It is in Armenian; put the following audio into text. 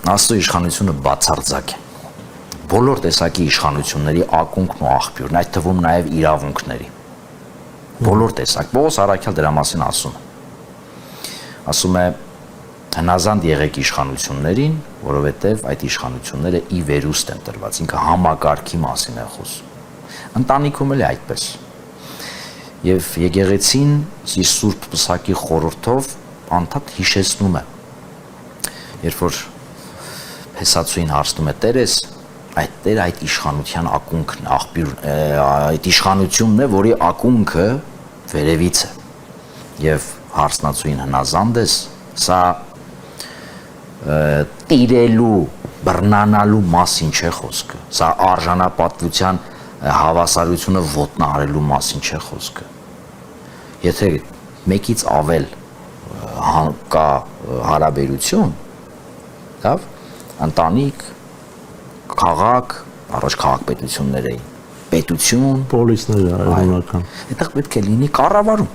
Աստծո իշխանությունը բացարձակ է։ Բոլոր տեսակի իշխանությունների ակունքն ու աղբյուրն, այդ թվում նաև իրավունքների։ Բոլոր տեսակ։ Պողոս Առաքյալ դրա մասին ասում է հնազանդ եղեք իշխանություններին, որովհետև այդ իշխանությունները ի վերուստ են տրված, ինքը համակարգի մասին է խոսում։ Ընտանիքում էլ է այդպես։ Եվ եկեղեցին իր սուրբ պսակի խորհրդով անդադ հիշեցնում է, երբ որ Փեսացուին հարցնում է Տերես, այդ Տերը այդ իշխանության ակունքն, այդ իշխանությունն է, որի ակունքը վերևից է։ Եվ հարցնացուին հնազանդ ես, սա տիրելու, բռնանալու մասին չէ խոսքը, սա արժանապատվության հավասարությունը ոտնահարելու մասին չէ խոսքը։ Եթե մեկից ավել կա հարաբերություն, լավ, ընտանիք, քաղաք, առաջ քաղաքպետություններ էին, պետություն, պոլիսներ արևմտական։ Այդտեղ պետք է լինի կառավարում։